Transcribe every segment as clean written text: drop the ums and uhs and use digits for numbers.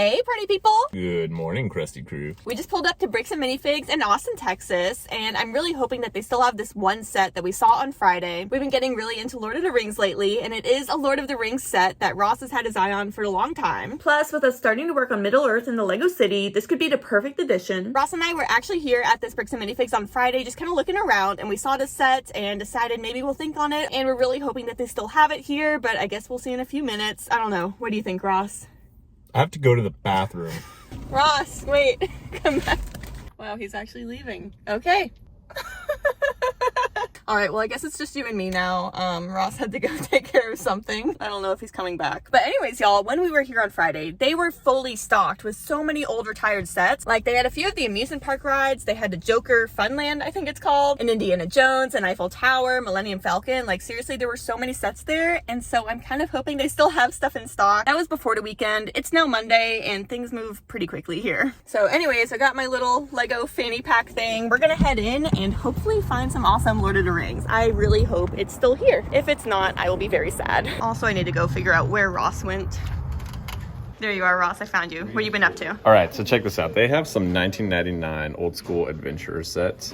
Hey, party people! Good morning, Krusty Crew. We just pulled up to Bricks Minifigs in Austin, Texas, and I'm really hoping that they still have this one set that we saw on Friday. We've been getting really into Lord of the Rings lately, and it is a Lord of the Rings set that Ross has had his eye on for a long time. Plus, with us starting to work on Middle-earth in the Lego City, this could be the perfect addition. Ross and I were actually here at this Bricks Minifigs on Friday, just kind of looking around, and we saw this set and decided maybe we'll think on it, and we're really hoping that they still have it here, but I guess we'll see in a few minutes. I don't know. What do you think, Ross? I have to go to the bathroom. Ross, wait. Come back. Wow, he's actually leaving. Okay. All right, well, I guess it's just you and me now. Ross had to go take care of something. I don't know if he's coming back. But anyways, y'all, when we were here on Friday, they were fully stocked with so many old retired sets. Like, they had a few of the amusement park rides. They had the Joker Funland, I think it's called, and Indiana Jones, and Eiffel Tower, Millennium Falcon. Like, seriously, there were so many sets there. And so I'm kind of hoping they still have stuff in stock. That was before the weekend. It's now Monday, and things move pretty quickly here. So anyways, I got my little Lego fanny pack thing. We're gonna head in and hopefully find some awesome Lord of the Rings. I really hope it's still here. If it's not, I will be very sad. Also, I need to go figure out where Ross went. There you are, Ross. I found you. What have you been up to? All right, so check this out. They have some 1999 old school adventure sets.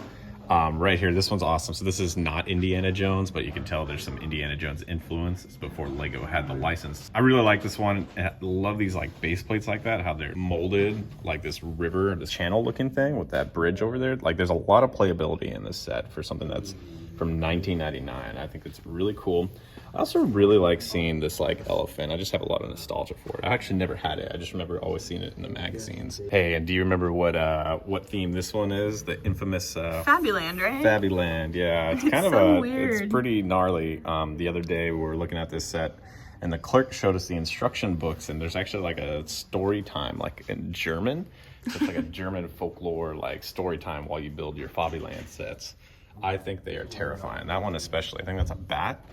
Right here, this one's awesome. So this is not Indiana Jones, but you can tell there's some Indiana Jones influence. It's before Lego had the license. I really like this one. I love these like base plates like that, how they're molded like this river, this channel looking thing with that bridge over there. Like, there's a lot of playability in this set for something that's from 1999. I think it's really cool. I also really like seeing this like elephant. I just have a lot of nostalgia for it. I actually never had it. I just remember always seeing it in the magazines. Hey, and do you remember what theme this one is? The infamous Fabuland, right? Fabuland, yeah. It's kind of so weird. It's pretty gnarly. The other day we were looking at this set, and the clerk showed us the instruction books, and there's actually like a story time, like in German. So it's like a German folklore like story time while you build your Fabuland sets. I think they are terrifying. That one especially. I think that's a bat.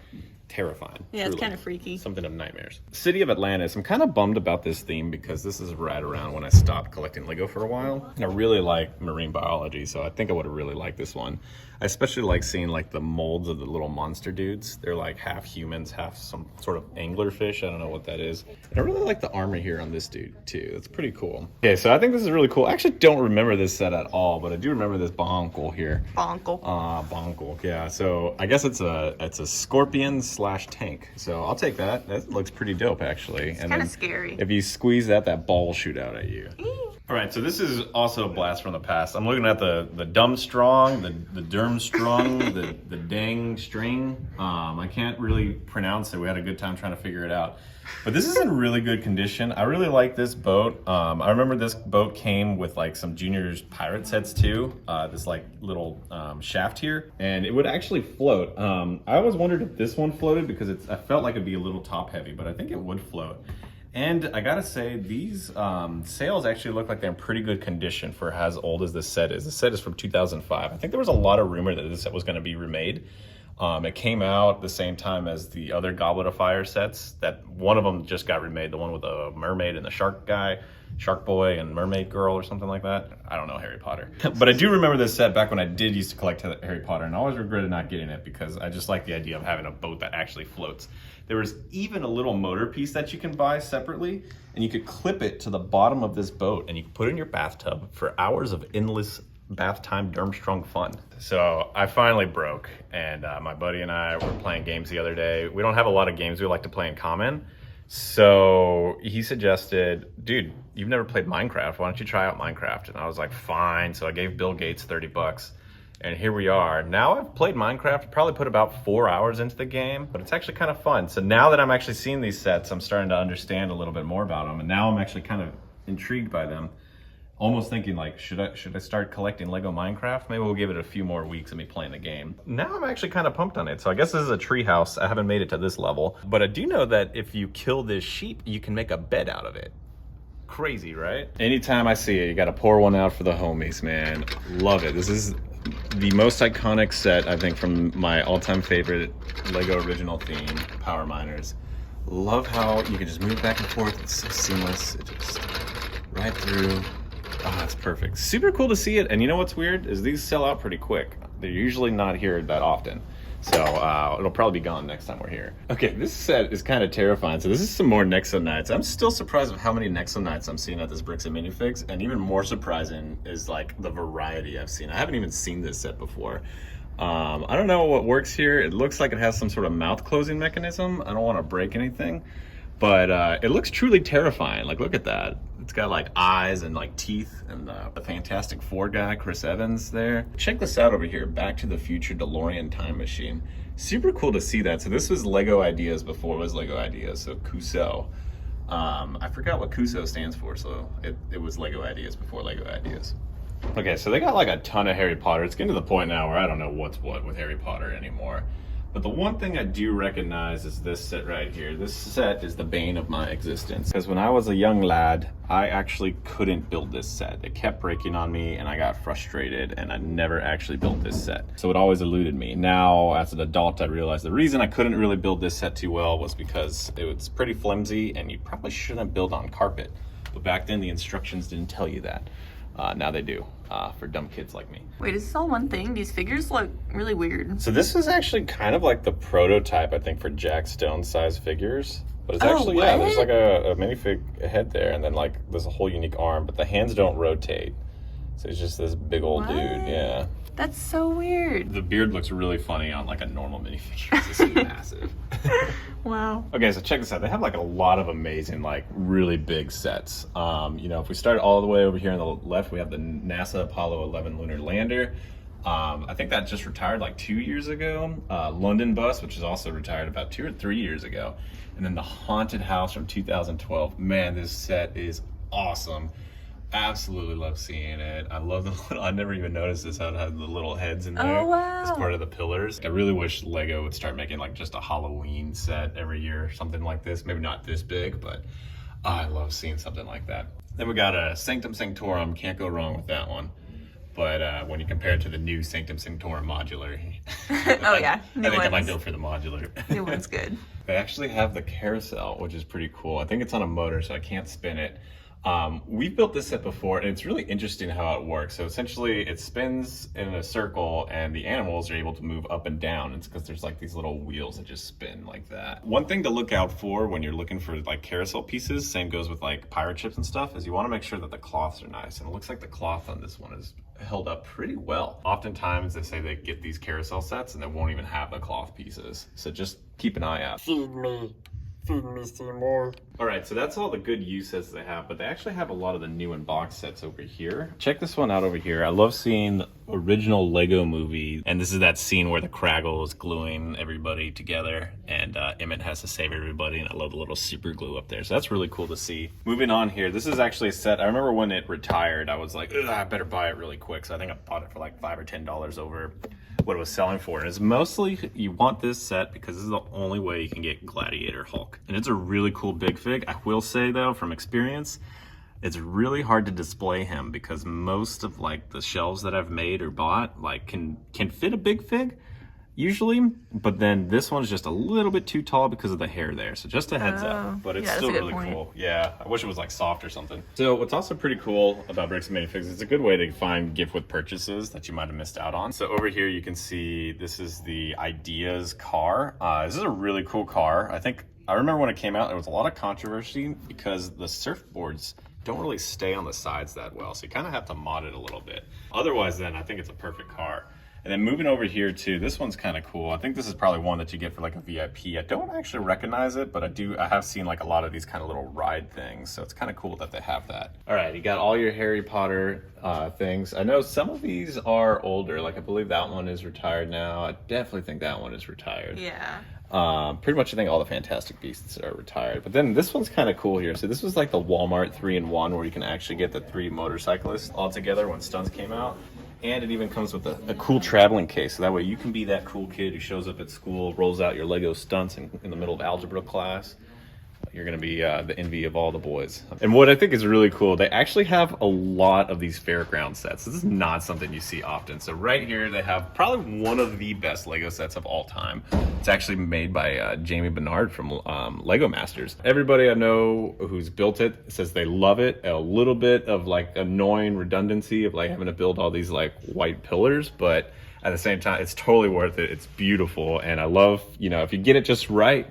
Terrifying. Yeah, truly. it's kind of freaky. Something of nightmares. City of Atlantis. I'm kind of bummed about this theme because this is right around when I stopped collecting Lego for a while. And I really like marine biology, so I think I would have really liked this one. I especially like seeing like the molds of the little monster dudes. They're like half humans, half some sort of anglerfish. I don't know what that is. And I really like the armor here on this dude too. It's pretty cool. Okay, so I think this is really cool. I actually don't remember this set at all, but I do remember this bonkle here. Bonkle. Bonkle. Yeah. So I guess it's a scorpion / tank. So I'll take that. That looks pretty dope actually. It's kind of scary. If you squeeze that ball will shoot out at you. All right, so this is also a blast from the past. I'm looking at the dumb strong, the derm strong, the dang string. I can't really pronounce it. We had a good time trying to figure it out. But this is in really good condition. I really like this boat. I remember this boat came with like some Junior's pirate sets too. This like little shaft here, and it would actually float. I always wondered if this one floated because I felt like it'd be a little top heavy, but I think it would float. And I gotta say, these sails actually look like they're in pretty good condition for as old as this set is. This set is from 2005. I think there was a lot of rumor that this set was gonna be remade. It came out the same time as the other Goblet of Fire sets. That one of them just got remade, the one with the mermaid and the shark guy, Shark Boy and Mermaid Girl or something like that. I don't know Harry Potter. But I do remember this set back when I did used to collect Harry Potter, and I always regretted not getting it because I just like the idea of having a boat that actually floats. There was even a little motor piece that you can buy separately, and you could clip it to the bottom of this boat, and you could put it in your bathtub for hours of endless bath time Durmstrong fun. So I finally broke, and my buddy and I were playing games the other day. We don't have a lot of games we like to play in common. So he suggested, dude, you've never played Minecraft. Why don't you try out Minecraft? And I was like, fine. So I gave Bill Gates $30. And here we are. Now I've played Minecraft, probably put about 4 hours into the game, but it's actually kind of fun. So now that I'm actually seeing these sets, I'm starting to understand a little bit more about them. And now I'm actually kind of intrigued by them. Almost thinking like, should I start collecting Lego Minecraft? Maybe we'll give it a few more weeks of me playing the game. Now I'm actually kind of pumped on it. So I guess this is a treehouse. I haven't made it to this level, but I do know that if you kill this sheep, you can make a bed out of it. Crazy, right? Anytime I see it, you got to pour one out for the homies, man. Love it. This is the most iconic set, I think, from my all-time favorite Lego original theme, Power Miners. Love how you can just move back and forth. It's so seamless. It just right through. Oh, that's perfect. Super cool to see it. And you know what's weird is these sell out pretty quick. They're usually not here that often. So it'll probably be gone next time we're here. Okay, this set is kind of terrifying. So this is some more Nexo Knights. I'm still surprised with how many Nexo Knights I'm seeing at this Bricks Minifigs, and even more surprising is like the variety I've seen. I haven't even seen this set before. I don't know what works here. It looks like it has some sort of mouth closing mechanism. I don't want to break anything, but it looks truly terrifying. Like, look at that. It's got like eyes and like teeth, and the Fantastic Four guy, Chris Evans there. Check this out over here, Back to the Future DeLorean time machine. Super cool to see that. So this was Lego Ideas before it was Lego Ideas, so Cuso. I forgot what Cuso stands for, so it was Lego Ideas before Lego Ideas. Okay, so they got like a ton of Harry Potter. It's getting to the point now where I don't know what's what with Harry Potter anymore. But the one thing I do recognize is this set right here. This set is the bane of my existence. Because when I was a young lad, I actually couldn't build this set. It kept breaking on me and I got frustrated and I never actually built this set. So it always eluded me. Now, as an adult, I realized the reason I couldn't really build this set too well was because it was pretty flimsy and you probably shouldn't build on carpet. But back then, the instructions didn't tell you that. Now they do, for dumb kids like me. Wait, is this all one thing? These figures look really weird. So this is actually kind of like the prototype, I think, for Jack Stone size figures. But it's actually, yeah, there's like a minifig head there, and then like there's a whole unique arm, but the hands don't rotate. So it's just this big old dude, yeah. That's so weird. The beard looks really funny on like a normal minifigure. This is massive. Wow. Okay, so check this out. They have like a lot of amazing, like really big sets. You know, if we start all the way over here on the left, we have the NASA Apollo 11 lunar lander. I think that just retired like 2 years ago. London bus, which is also retired about 2 or 3 years ago. And then the haunted house from 2012. Man, this set is awesome. Absolutely love seeing it. I love the little, I never even noticed this, how it had the little heads in there. Oh, wow. As part of the pillars. I really wish Lego would start making like just a Halloween set every year, something like this. Maybe not this big, but I love seeing something like that. Then we got a Sanctum Sanctorum, can't go wrong with that one. But when you compare it to the new Sanctum Sanctorum modular, oh yeah, I think I might go for the modular. New one's good. They actually have the carousel, which is pretty cool. I think it's on a motor, so I can't spin it. We've built this set before, and it's really interesting how it works. So essentially, it spins in a circle, and the animals are able to move up and down. It's because there's like these little wheels that just spin like that. One thing to look out for when you're looking for like carousel pieces, same goes with like pirate ships and stuff, is you want to make sure that the cloths are nice. And it looks like the cloth on this one is held up pretty well. Oftentimes, they say they get these carousel sets, and they won't even have the cloth pieces. So just keep an eye out. Feed me some more. All right, so that's all the good use sets they have, but they actually have a lot of the new in box sets over here. Check this one out over here. I love seeing the original Lego movie, and this is that scene where the Craggle is gluing everybody together, and Emmett has to save everybody, and I love the little super glue up there. So that's really cool to see. Moving on here, this is actually a set. I remember when it retired, I was like, I better buy it really quick. So I think I bought it for like $5 or $10 over what it was selling for. And it's mostly, you want this set because this is the only way you can get Gladiator Hulk. And it's a really cool big fig. I will say though, from experience, it's really hard to display him because most of like the shelves that I've made or bought like can fit a big fig usually, but then this one's just a little bit too tall because of the hair there. So just a heads up, but it's still really cool. Yeah, I wish it was like soft or something. So what's also pretty cool about Bricks Minifigs, it's a good way to find gift with purchases that you might have missed out on. So over here you can see this is the Ideas car. This is a really cool car. I remember when it came out, there was a lot of controversy because the surfboards don't really stay on the sides that well. So you kind of have to mod it a little bit. Otherwise then I think it's a perfect car. And then moving over here too, this one's kind of cool. I think this is probably one that you get for like a VIP. I don't actually recognize it, but I have seen like a lot of these kind of little ride things. So it's kind of cool that they have that. All right, you got all your Harry Potter things. I know some of these are older. Like I believe that one is retired now. I definitely think that one is retired. Yeah. Pretty much I think all the Fantastic Beasts are retired. But then this one's kind of cool here. So this was like the Walmart 3-in-1 where you can actually get the 3 motorcyclists all together when Stunts came out. And it even comes with a cool traveling case. So that way you can be that cool kid who shows up at school, rolls out your Lego stunts in the middle of algebra class. You're going to be the envy of all the boys. And what I think is really cool, they actually have a lot of these fairground sets. This is not something you see often. So right here, they have probably one of the best Lego sets of all time. It's actually made by Jamie Bernard from Lego Masters. Everybody I know who's built it says they love it. A little bit of like annoying redundancy of like having to build all these like white pillars, but at the same time, it's totally worth it. It's beautiful. And I love, you know, if you get it just right,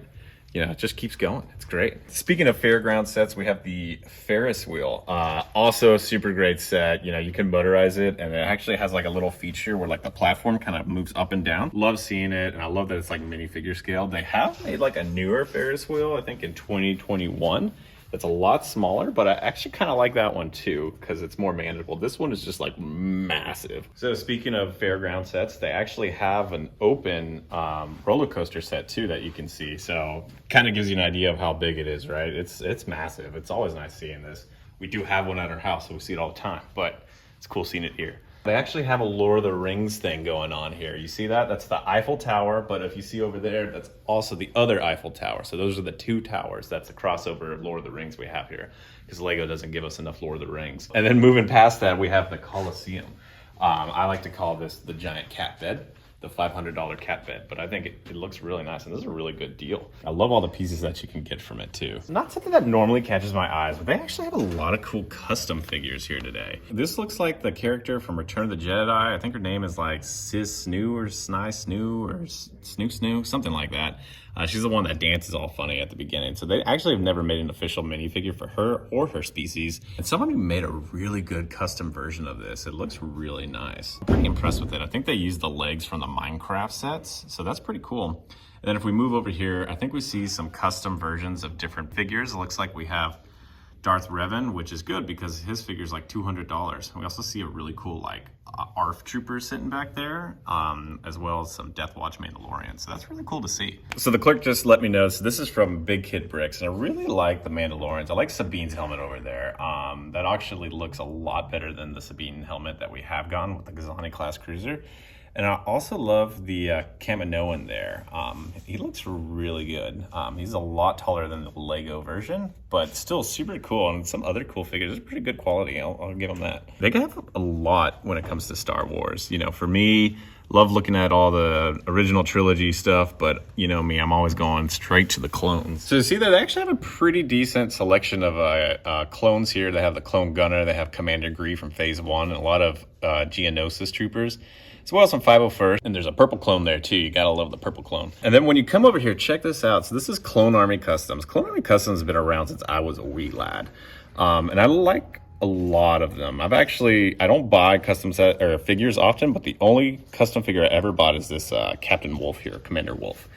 you know, it just keeps going. It's great. Speaking of fairground sets, we have the Ferris wheel. Also a super great set. You know, you can motorize it, and it actually has like a little feature where like the platform kind of moves up and down. Love seeing it, and I love that it's like minifigure scale. They have made like a newer Ferris wheel, I think in 2021. It's a lot smaller, but I actually kind of like that one too because it's more manageable. This one is just like massive. So speaking of fairground sets, they actually have an open roller coaster set too that you can see. So kind of gives you an idea of how big it is, right? It's massive. It's always nice seeing this. We do have one at our house, so we see it all the time, but it's cool seeing it here. They actually have a Lord of the Rings thing going on here. You see that? That's the Eiffel Tower, but if you see over there, that's also the other Eiffel Tower. So those are the two towers. That's a crossover of Lord of the Rings we have here because Lego doesn't give us enough Lord of the Rings. And then moving past that, we have the Colosseum. I like to call this the giant cat bed, the $500 cat bed, but I think it looks really nice, and this is a really good deal. I love all the pieces that you can get from it too. It's not something that normally catches my eyes, but they actually have a lot of cool custom figures here today. This looks like the character from Return of the Jedi. I think her name is like Sis Snoo or Sny Snoo or Snoo Snoo, something like that. She's the one that dances all funny at the beginning. So they actually have never made an official minifigure for her or her species. And somebody made a really good custom version of this. It looks really nice. I'm pretty impressed with it. I think they used the legs from the Minecraft sets. So that's pretty cool. And then if we move over here, I think we see some custom versions of different figures. It looks like we have Darth Revan, which is good because his figure is like $200. We also see a really cool like ARF trooper sitting back there, as well as some Death Watch Mandalorian. So that's really cool to see. So the clerk just let me know, so this is from Big Kid Bricks, and I really like the Mandalorians. I like Sabine's helmet over there. That actually looks a lot better than the Sabine helmet that we have gone with the Gazani class cruiser. And I also love the Kaminoan there. He looks really good. He's a lot taller than the Lego version, but still super cool. And some other cool figures, it's pretty good quality. I'll give them that. They have a lot when it comes to Star Wars. You know, for me, love looking at all the original trilogy stuff, but you know me, I'm always going straight to the clones. So you see that they actually have a pretty decent selection of clones here. They have the Clone Gunner, they have Commander Gree from Phase 1, and a lot of Geonosis troopers, as well as some 501st, and there's a purple clone there too. You gotta love the purple clone. And then when you come over here, check this out. So this is Clone Army Customs. Clone Army Customs has been around since I was a wee lad. And I like a lot of them. I don't buy custom set or figures often, but the only custom figure I ever bought is this Captain Wolf here, Commander Wolf.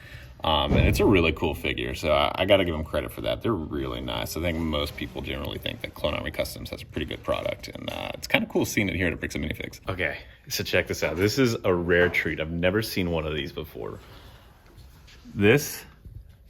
And it's a really cool figure, so I gotta give them credit for that. They're really nice. I think most people generally think that Clone Army Customs has a pretty good product, and it's kind of cool seeing it here at Bricks Minifigs. Okay, so check this out. This is a rare treat. I've never seen one of these before. This,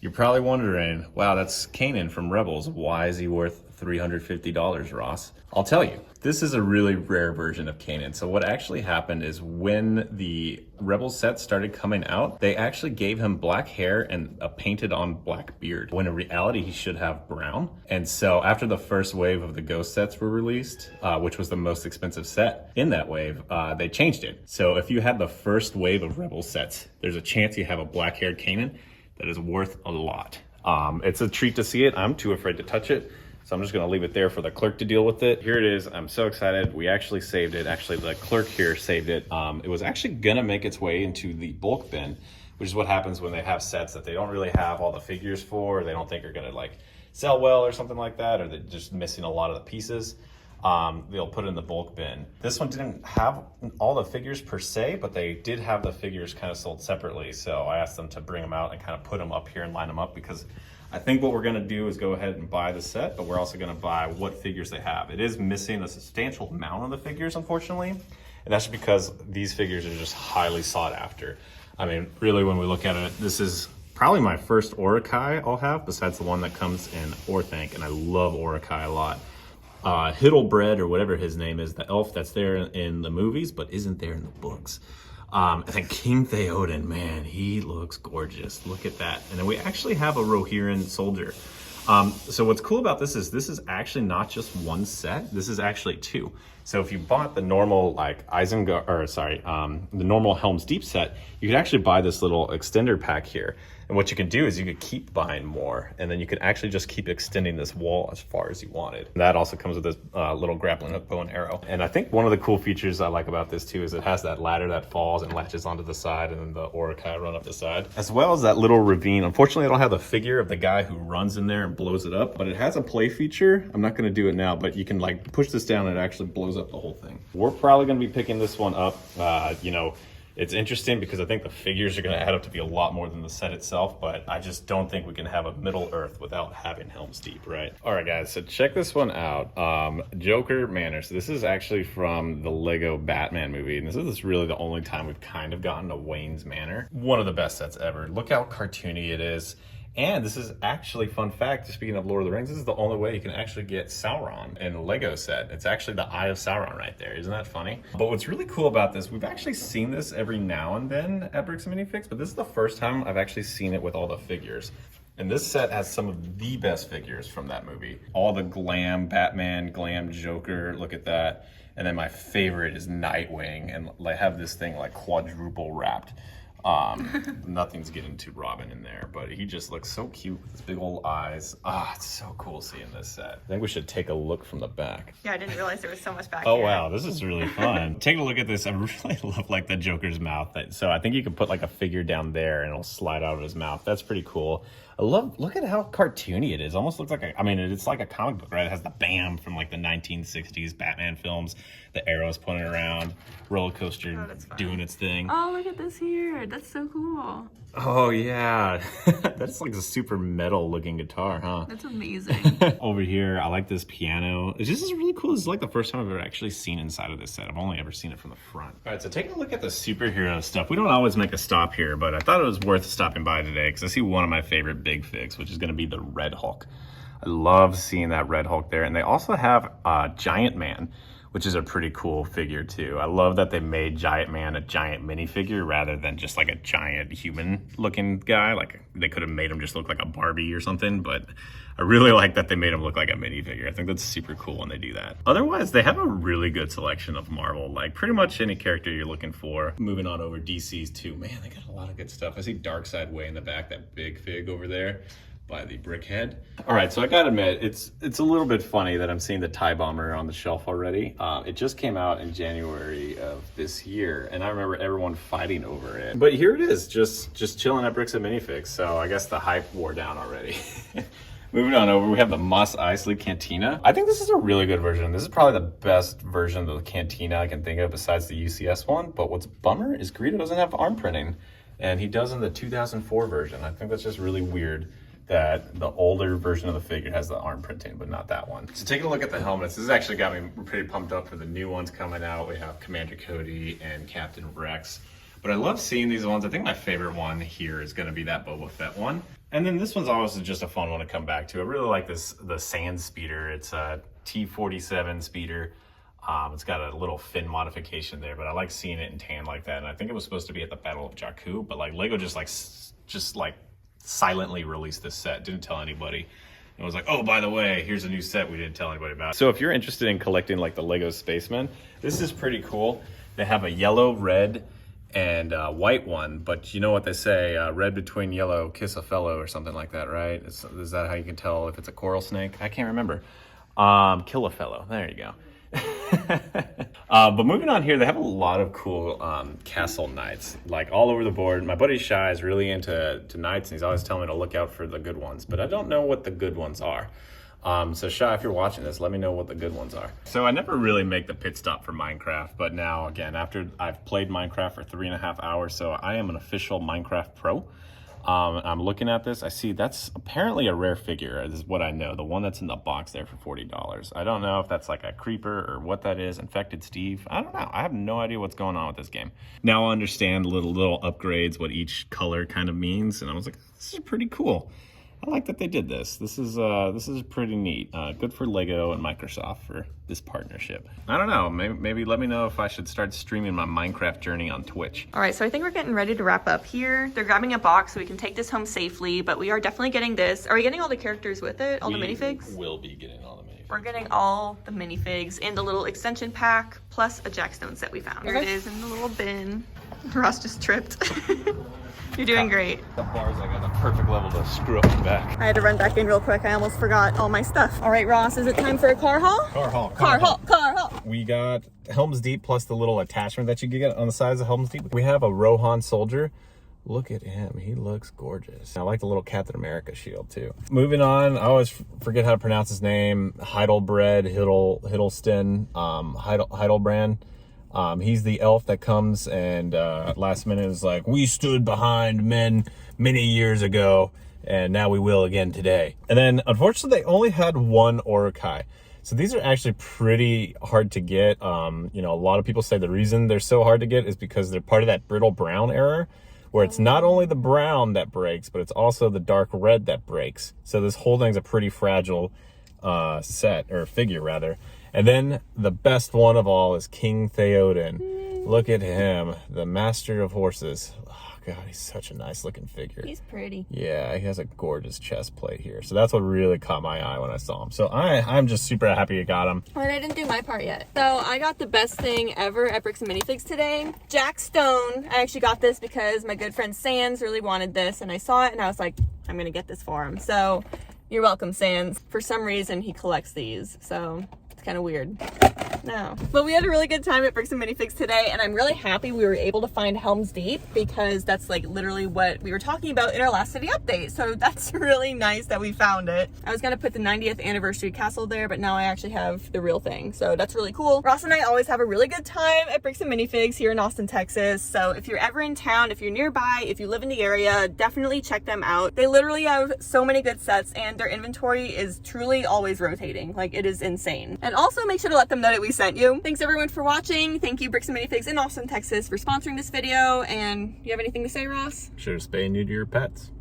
you're probably wondering, wow, that's Kanan from Rebels. Why is he worth $350, Ross? I'll tell you, this is a really rare version of Kanan. So what actually happened is when the Rebel set started coming out, they actually gave him black hair and a painted on black beard, when in reality he should have brown. And so after the first wave of the Ghost sets were released, which was the most expensive set in that wave, they changed it. So if you had the first wave of Rebel sets, there's a chance you have a black haired Kanan that is worth a lot. It's a treat to see it. I'm too afraid to touch it, so I'm just gonna leave it there for the clerk to deal with it. Here it is. I'm so excited. We actually saved it. Actually, the clerk here saved it. It was actually gonna make its way into the bulk bin, which is what happens when they have sets that they don't really have all the figures for, or they don't think are gonna like sell well or something like that, or they're just missing a lot of the pieces. They'll put it in the bulk bin. This one didn't have all the figures per se, but they did have the figures kind of sold separately. So I asked them to bring them out and kind of put them up here and line them up, because I think what we're gonna do is go ahead and buy the set, but we're also gonna buy what figures they have. It is missing a substantial amount of the figures, unfortunately. And that's because these figures are just highly sought after. I mean, really, when we look at it, this is probably my first Orakai I'll have, besides the one that comes in Orthanc, and I love Orakai a lot. Hiddlebread, or whatever his name is, the elf that's there in the movies but isn't there in the books. And then King Theoden, man, he looks gorgeous. Look at that. And then we actually have a Rohirrim soldier. So what's cool about this is actually not just one set. This is actually two. So if you bought the normal like the normal Helm's Deep set, you could actually buy this little extender pack here. And what you can do is you could keep buying more, and then you can actually just keep extending this wall as far as you wanted. And that also comes with this little grappling hook, bow and arrow. And I think one of the cool features I like about this too is it has that ladder that falls and latches onto the side, and then the Orca run up the side, as well as that little ravine. Unfortunately, I don't have the figure of the guy who runs in there and blows it up, but it has a play feature. I'm not going to do it now, but you can like push this down and it actually blows up the whole thing. We're probably going to be picking this one up. You know, it's interesting because I think the figures are going to add up to be a lot more than the set itself, but I just don't think we can have a Middle Earth without having Helm's Deep, right? All right, guys, so check this one out. Joker Manor. So this is actually from the Lego Batman movie, and this is really the only time we've kind of gotten to Wayne's Manor. One of the best sets ever. Look how cartoony it is. And this is actually, fun fact, speaking of Lord of the Rings, this is the only way you can actually get Sauron in a Lego set. It's actually the Eye of Sauron right there. Isn't that funny? But what's really cool about this, we've actually seen this every now and then at Bricks Minifigs, but this is the first time I've actually seen it with all the figures. And this set has some of the best figures from that movie. All the glam Batman, glam Joker, look at that. And then my favorite is Nightwing, and I have this thing like quadruple wrapped. Nothing's getting to Robin in there, but he just looks so cute with his big old eyes. It's so cool seeing this set. I think we should take a look from the back. Yeah, I didn't realize there was so much back here. here. Wow, this is really fun. Take a look at this. I really love like the Joker's mouth. So I think you could put like a figure down there and it'll slide out of his mouth. That's pretty cool. Look at how cartoony it is. Almost looks like it's like a comic book, right? It has the BAM from like the 1960s Batman films. The arrows pointing around, roller coaster doing its thing. Oh, look at this here. That's so cool. Oh yeah, that's like a super metal looking guitar, huh? That's amazing. Over here, I like this piano. This is really cool. This is like the first time I've ever actually seen inside of this set. I've only ever seen it from the front. All right, so taking a look at the superhero stuff. We don't always make a stop here, but I thought it was worth stopping by today because I see one of my favorite big figs, which is going to be the Red Hulk. I love seeing that Red Hulk there. And they also have Giant Man, which is a pretty cool figure too. I love that they made Giant Man a giant minifigure rather than just like a giant human looking guy. Like they could have made him just look like a Barbie or something, but I really like that they made him look like a minifigure. I think that's super cool when they do that. Otherwise, they have a really good selection of Marvel, like pretty much any character you're looking for. Moving on over DC's too. Man, they got a lot of good stuff. I see Darkseid way in the back, that big fig over there by the Brickhead. All right, so I gotta admit, it's a little bit funny that I'm seeing the TIE Bomber on the shelf already. It just came out in January of this year, and I remember everyone fighting over it. But here it is, just chilling at Bricks and Minifigs, so I guess the hype wore down already. Moving on over, we have the Mos Eisley Cantina. I think this is a really good version. This is probably the best version of the Cantina I can think of besides the UCS one, but what's bummer is Greedo doesn't have arm printing, and he does in the 2004 version. I think that's just really weird that the older version of the figure has the arm printing, but not that one. So taking a look at the helmets, this has actually got me pretty pumped up for the new ones coming out. We have Commander Cody and Captain Rex. But I love seeing these ones. I think my favorite one here is gonna be that Boba Fett one. And then this one's always just a fun one to come back to. I really like the Sand Speeder. It's a T-47 speeder. It's got a little fin modification there, but I like seeing it in tan like that. And I think it was supposed to be at the Battle of Jakku, but like Lego just silently released this set, didn't tell anybody. And it was like, oh, by the way, here's a new set we didn't tell anybody about. So if you're interested in collecting like the Lego Spacemen, this is pretty cool. They have a yellow, red, and white one, but you know what they say, red between yellow, kiss a fellow or something like that, right? Is that how you can tell if it's a coral snake? I can't remember. Kill a fellow, there you go. But moving on here, they have a lot of cool castle knights, like all over the board. My buddy Shy is really into knights, and he's always telling me to look out for the good ones, but I don't know what the good ones are. So Shy, if you're watching this, let me know what the good ones are. So I never really make the pit stop for Minecraft, but now again, after I've played Minecraft for 3.5 hours, so I am an official Minecraft pro. I'm looking at this. I see that's apparently a rare figure, is what I know. The one that's in the box there for $40. I don't know if that's like a creeper or what that is. Infected Steve. I don't know. I have no idea what's going on with this game. Now I understand little upgrades, what each color kind of means. And I was like, this is pretty cool. I like that they did this. This is pretty neat. Good for Lego and Microsoft for this partnership. I don't know, maybe let me know if I should start streaming my Minecraft journey on Twitch. All right, so I think we're getting ready to wrap up here. They're grabbing a box so we can take this home safely, but we are definitely getting this. Are we getting all the characters with it? All the minifigs? We'll be getting all the minifigs. We're getting all the minifigs and the little extension pack plus a Jackstone set we found. Here it is in the little bin. Ross just tripped. You're doing great. The bar's like at the perfect level to screw up the back. I had to run back in real quick. I almost forgot all my stuff. All right, Ross, is it time for a car haul? Car haul. Car haul. We got Helm's Deep plus the little attachment that you get on the sides of Helm's Deep. We have a Rohan soldier. Look at him. He looks gorgeous. I like the little Captain America shield too. Moving on, I always forget how to pronounce his name. Hiddleston, Heidelbrand. He's the elf that comes and last minute is like, we stood behind men many years ago and now we will again today. And then unfortunately they only had one Urukai. So these are actually pretty hard to get. You know, a lot of people say the reason they're so hard to get is because they're part of that brittle brown era, where it's not only the brown that breaks, but it's also the dark red that breaks. So this whole thing's a pretty fragile set, or figure rather. And then the best one of all is King Theoden. Look at him, the master of horses. Oh God, he's such a nice looking figure. He's pretty. Yeah, he has a gorgeous chest plate here. So that's what really caught my eye when I saw him. So I'm just super happy I got him. But I didn't do my part yet. So I got the best thing ever at Bricks Minifigs today. Jack Stone. I actually got this because my good friend Sans really wanted this and I saw it and I was like, I'm gonna get this for him. So you're welcome, Sans. For some reason he collects these, so it's kind of weird. No. But we had a really good time at Bricks and Minifigs today, and I'm really happy we were able to find Helm's Deep because that's like literally what we were talking about in our last city update. So that's really nice that we found it. I was gonna put the 90th anniversary castle there, but now I actually have the real thing. So that's really cool. Ross and I always have a really good time at Bricks and Minifigs here in Austin, Texas. So if you're ever in town, if you're nearby, if you live in the area, definitely check them out. They literally have so many good sets and their inventory is truly always rotating. Like, it is insane. And also make sure to let them know that we sent you. Thanks everyone for watching. Thank you Bricks and Minifigs in Austin, Texas for sponsoring this video. And you have anything to say, Ross? Should have spayed and neutered your pets.